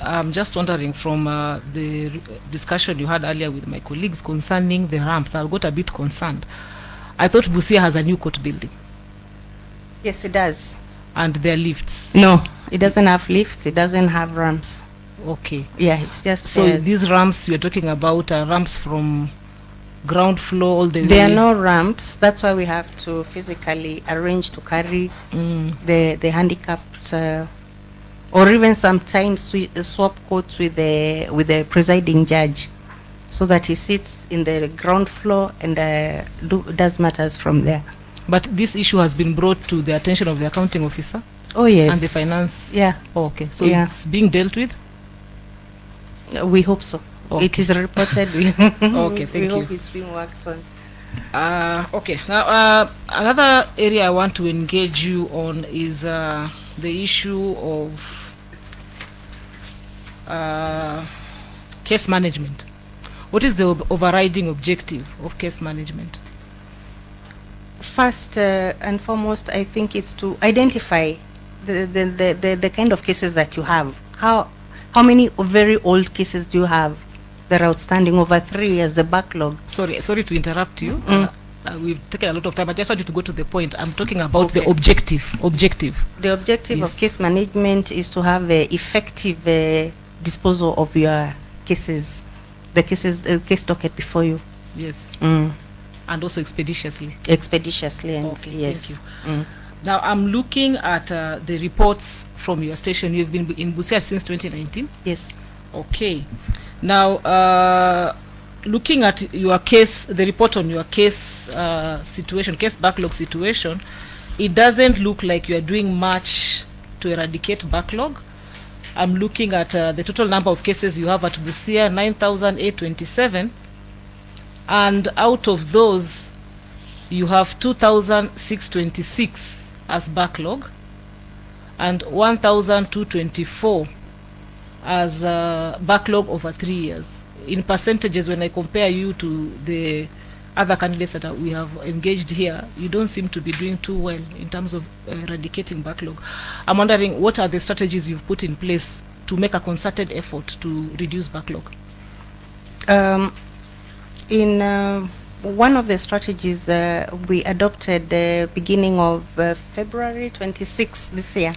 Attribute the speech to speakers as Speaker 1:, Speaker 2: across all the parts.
Speaker 1: I'm just wondering from the discussion you had earlier with my colleagues concerning the ramps, I got a bit concerned. I thought Busia has a new court building.
Speaker 2: Yes, it does.
Speaker 1: And there are lifts?
Speaker 2: No, it doesn't have lifts. It doesn't have ramps.
Speaker 1: Okay.
Speaker 2: Yeah, it's just...
Speaker 1: So these ramps you're talking about are ramps from ground floor all the way?
Speaker 2: There are no ramps. That's why we have to physically arrange to carry the handicapped... or even sometimes we swap courts with the presiding judge, so that he sits in the ground floor and does matters from there.
Speaker 1: But this issue has been brought to the attention of the accounting officer?
Speaker 2: Oh yes.
Speaker 1: And the finance?
Speaker 2: Yeah.
Speaker 1: Oh, okay. So it's being dealt with?
Speaker 2: We hope so. Okay. It is reported.
Speaker 1: Okay, thank you.
Speaker 2: We hope it's being worked on.
Speaker 1: Okay. Now, another area I want to engage you on is the issue of case management. What is the overriding objective of case management?
Speaker 2: First and foremost, I think it's to identify the kind of cases that you have. How many very old cases do you have that are outstanding over 3 years, the backlog?
Speaker 1: Sorry to interrupt you. We've taken a lot of time. I just want you to go to the point. I'm talking about the objective. The objective
Speaker 2: of case management is to have effective disposal of your cases, the case docket before you.
Speaker 1: Yes. And also expeditiously.
Speaker 2: And
Speaker 1: okay,
Speaker 2: yes.
Speaker 1: Thank you. Now I'm looking at the reports from your station. You've been in Busia since 2019?
Speaker 2: Yes.
Speaker 1: Okay. Now looking at your case, the report on your case situation, case backlog situation, it doesn't look like you are doing much to eradicate backlog. I'm looking at the total number of cases you have at Busia, 9,827, and out of those you have 2,626 as backlog and 1,224 as backlog over 3 years. In percentages, when I compare you to the other candidates that we have engaged here, you don't seem to be doing too well in terms of eradicating backlog. I'm wondering, what are the strategies you've put in place to make a concerted effort to reduce backlog?
Speaker 2: In one of the strategies we adopted the beginning of February 26 this year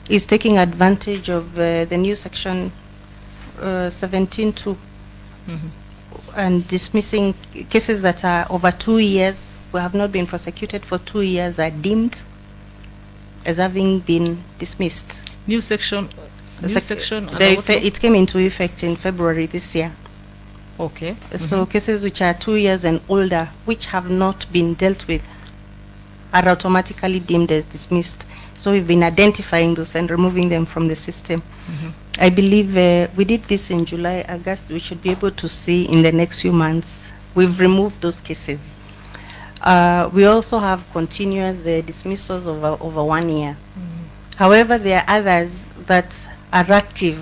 Speaker 2: is taking advantage of the new section 17.2 and dismissing cases that are over 2 years, who have not been prosecuted for 2 years, are deemed as having been dismissed.
Speaker 1: New section?
Speaker 2: It came into effect in February this year.
Speaker 1: Okay.
Speaker 2: So cases which are 2 years and older, which have not been dealt with, are automatically deemed as dismissed. So we've been identifying those and removing them from the system. I believe we did this in July, August. We should be able to see in the next few months we've removed those cases. We also have continuous dismissals over 1 year. However, there are others that are active,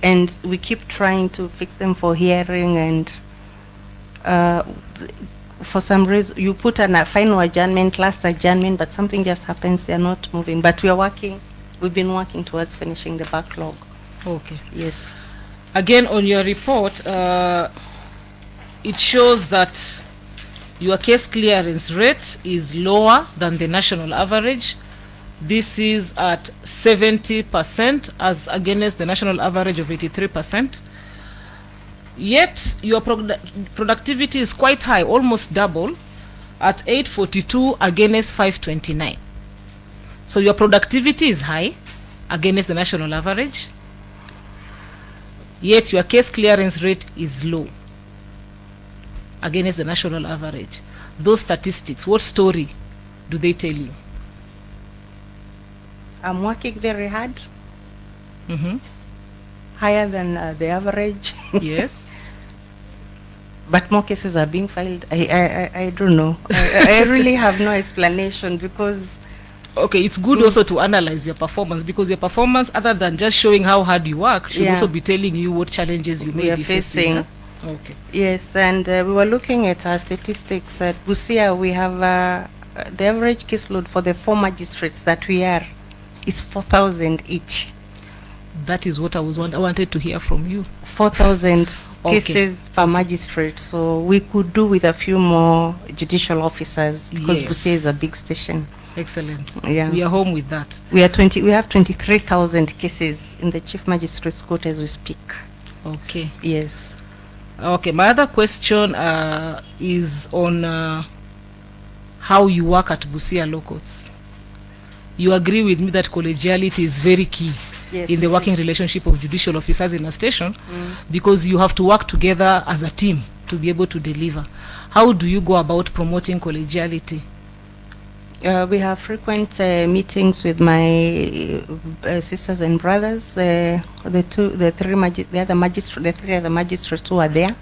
Speaker 2: and we keep trying to fix them for hearing, and for some reason you put a final adjournment, last adjournment, but something just happens, they're not moving. But we've been working towards finishing the backlog.
Speaker 1: Okay.
Speaker 2: Yes.
Speaker 1: Again, on your report, it shows that your case clearance rate is lower than the national average. This is at 70% as against the national average of 83%. Yet your productivity is quite high, almost double, at 842 against 529. So your productivity is high against the national average, yet your case clearance rate is low against the national average. Those statistics, what story do they tell you?
Speaker 2: I'm working very hard. Higher than the average.
Speaker 1: Yes.
Speaker 2: But more cases are being filed. I don't know. I really have no explanation, because...
Speaker 1: Okay, it's good also to analyze your performance, because your performance, other than just showing how hard you work, should also be telling you what challenges you may be facing.
Speaker 2: Okay. Yes, and we were looking at our statistics. At Busia, we have the average caseload for the 4 magistrates that we are is 4,000 each.
Speaker 1: That is what I wanted to hear from you.
Speaker 2: 4,000
Speaker 1: Okay.
Speaker 2: cases per magistrate. So we could do with a few more judicial officers because
Speaker 1: Yes.
Speaker 2: Busia is a big station.
Speaker 1: Excellent.
Speaker 2: Yeah.
Speaker 1: We are home with that.
Speaker 2: We have 23,000 cases in the Chief Magistrate's Court as we speak.
Speaker 1: Okay.
Speaker 2: Yes.
Speaker 1: Okay. My other question is on how you work at Busia Law Courts. You agree with me that collegiality is very key
Speaker 2: Yes,
Speaker 1: in the
Speaker 2: it
Speaker 1: working
Speaker 2: is.
Speaker 1: relationship of judicial officers in a station, because you have to work together as a team to be able to deliver. How do you go about promoting collegiality?
Speaker 2: We have frequent meetings with my sisters and brothers, the three other magistrates who are there.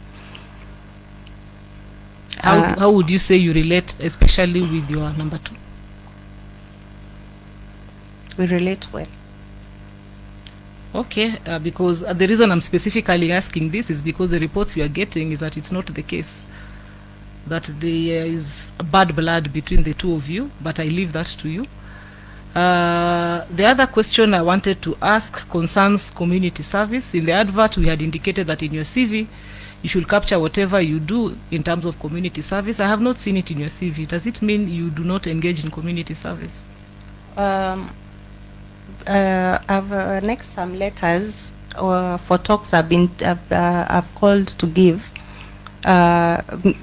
Speaker 1: How would you say you relate, especially with your number 2?
Speaker 2: We relate well.
Speaker 1: Okay, because the reason I'm specifically asking this is because the reports we are getting is that it's not the case, that there is bad blood between the two of you, but I leave that to you. The other question I wanted to ask concerns community service. In the advert, we had indicated that in your CV, you should capture whatever you do in terms of community service. I have not seen it in your CV. Does it mean you do not engage in community service?
Speaker 2: I've annexed some letters for talks I've called to give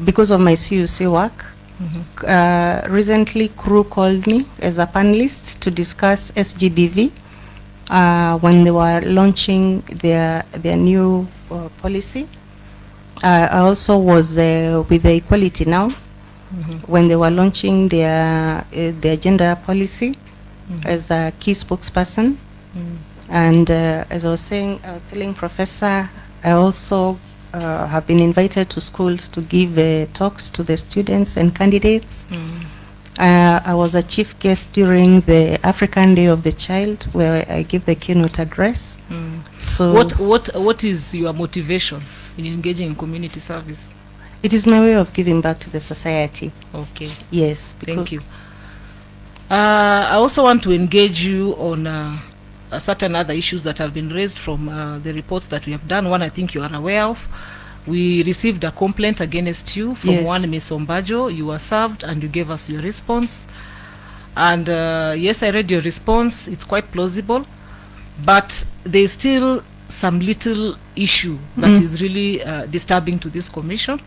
Speaker 2: because of my CUC work. Recently, CRU called me as a panelist to discuss SGBV when they were launching their new policy. I also was with the Equality Now when they were launching their gender policy as a key spokesperson. And as I was telling Professor, I also have been invited to schools to give talks to the students and candidates. I was a chief guest during the African Day of the Child, where I give the keynote address. So
Speaker 1: what is your motivation in engaging in community service?
Speaker 2: it is my way of giving back to the society.
Speaker 1: Okay,
Speaker 2: Yes.
Speaker 1: thank you. I also want to engage you on certain other issues that have been raised from the reports that we have done. One I think you are aware of. We received a complaint against you from
Speaker 2: Yes.
Speaker 1: one Ms. Ombajo. You were served and you gave us your response. And yes, I read your response. It's quite plausible. But there is still some little issue that is really disturbing to this commission.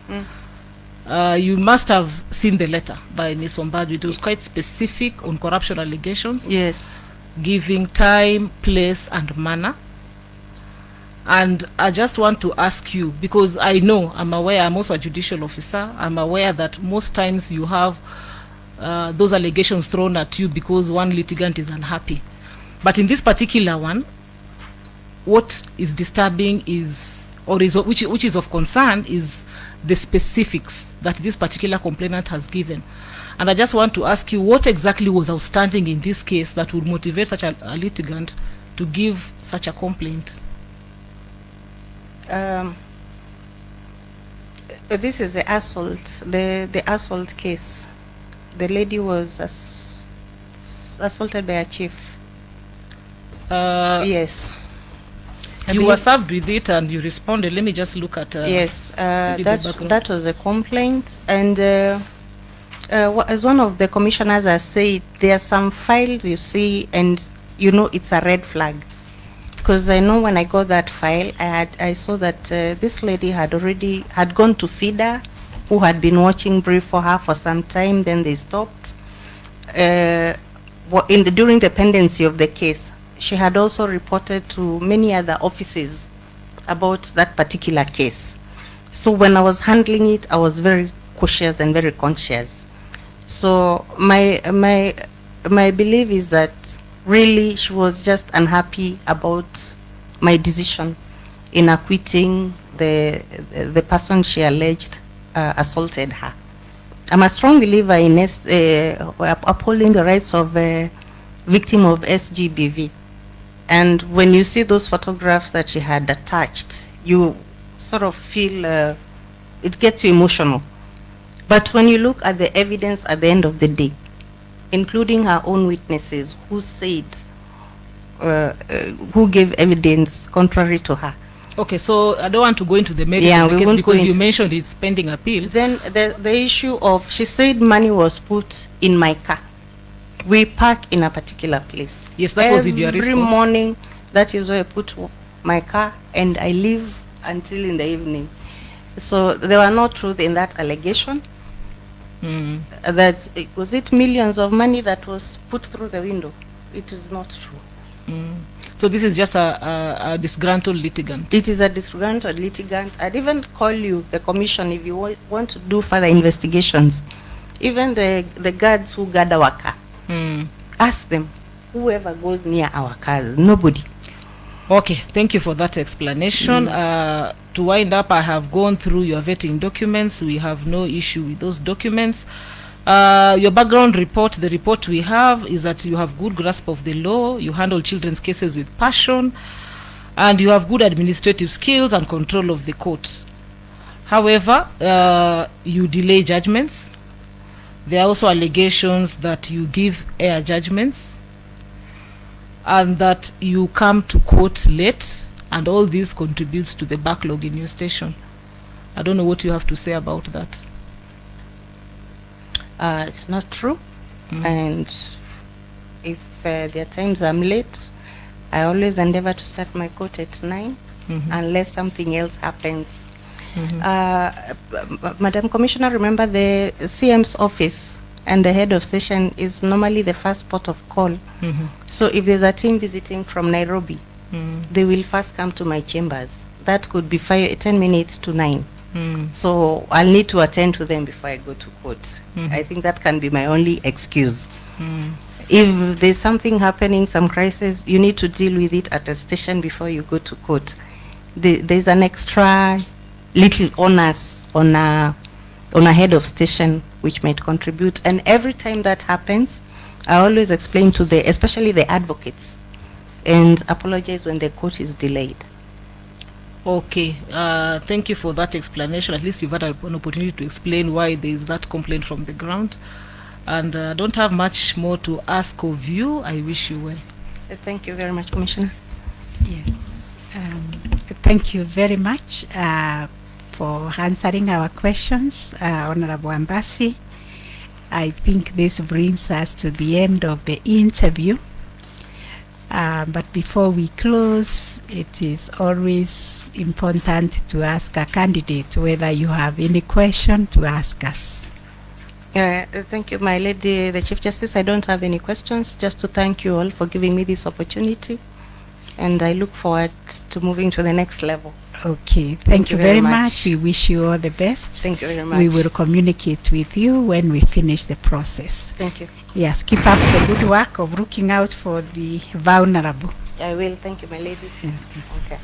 Speaker 1: You must have seen the letter by Ms. Ombajo. It was quite specific on corruption allegations,
Speaker 2: Yes.
Speaker 1: giving time, place, and manner. And I just want to ask you, because I know, I'm aware, I'm also a judicial officer, I'm aware that most times you have those allegations thrown at you because one litigant is unhappy. But in this particular one, what is disturbing is, which is of concern, is the specifics that this particular complainant has given. And I just want to ask you, what exactly was outstanding in this case that would motivate such a litigant to give such a complaint?
Speaker 2: This is the assault, the assault case. The lady was assaulted by a chief. Yes. I
Speaker 1: You
Speaker 2: believe-
Speaker 1: were served with it and you responded. Let me just look at
Speaker 2: Yes,
Speaker 1: maybe the background.
Speaker 2: that was a complaint, and as one of the commissioners has said, there are some files you see and you know it's a red flag, because I know when I got that file, I saw that this lady had gone to FIDA, who had been watching brief for her for some time. Then they stopped. During the pendency of the case, she had also reported to many other offices about that particular case. So when I was handling it, I was very cautious and very conscious. So my belief is that really she was just unhappy about my decision in acquitting the person she alleged assaulted her. I'm a strong believer in upholding the rights of victim of SGBV. And when you see those photographs that she had attached, you sort of feel it gets you emotional. But when you look at the evidence at the end of the day, including her own witnesses who said, who gave evidence contrary to her.
Speaker 1: Okay, so I don't want to go into the merits
Speaker 2: Yeah,
Speaker 1: of the
Speaker 2: we
Speaker 1: case
Speaker 2: won't go
Speaker 1: because you
Speaker 2: into-
Speaker 1: mentioned it's pending appeal.
Speaker 2: Then the issue of, she said money was put in my car. We park in a particular place.
Speaker 1: Yes, that was in your
Speaker 2: Every
Speaker 1: response.
Speaker 2: morning, that is where I put my car, and I leave until in the evening. So there were no truth in that allegation. That was it millions of money that was put through the window. It is not true.
Speaker 1: So this is just a disgruntled litigant.
Speaker 2: It is a disgruntled litigant. I'd even call you, the commission, if you want to do further investigations. Even the guards who guard our car, ask them, whoever goes near our cars, nobody.
Speaker 1: Okay, thank you for that explanation. To wind up, I have gone through your vetting documents. We have no issue with those documents. Your background report, the report we have is that you have good grasp of the law, you handle children's cases with passion, and you have good administrative skills and control of the court. However, you delay judgments. There are also allegations that you give error judgments and that you come to court late, and all this contributes to the backlog in your station. I don't know what you have to say about that.
Speaker 2: It's not true. And if there are times I'm late, I always endeavor to start my court at 9 unless something else happens. Madam Commissioner, remember the CM's office and the head of station is normally the first port of call. So if there's a team visiting from Nairobi, they will first come to my chambers. That could be 10 minutes to 9. So I'll need to attend to them before I go to court. I think that can be my only excuse. If there's something happening, some crisis, you need to deal with it at a station before you go to court. There's an extra little onus on a head of station which might contribute. And every time that happens, I always explain to especially the advocates, and apologize when the court is delayed.
Speaker 1: Okay, thank you for that explanation. At least you've had an opportunity to explain why there is that complaint from the ground. And I don't have much more to ask of you. I wish you well.
Speaker 2: Thank you very much, Commissioner.
Speaker 3: Yes. Thank you very much for answering our questions, Honorable Ambassi. I think this brings us to the end of the interview. But before we close, it is always important to ask a candidate whether you have any question to ask us.
Speaker 2: Thank you, my lady, the Chief Justice. I don't have any questions, just to thank you all for giving me this opportunity. And I look forward to moving to the next level.
Speaker 3: Okay, thank you very much. We wish you all the best.
Speaker 2: Thank you very much.
Speaker 3: We will communicate with you when we finish the process.
Speaker 2: Thank you.
Speaker 3: Yes, keep up the good work of looking out for the vulnerable.
Speaker 2: I will. Thank you, my lady. Okay.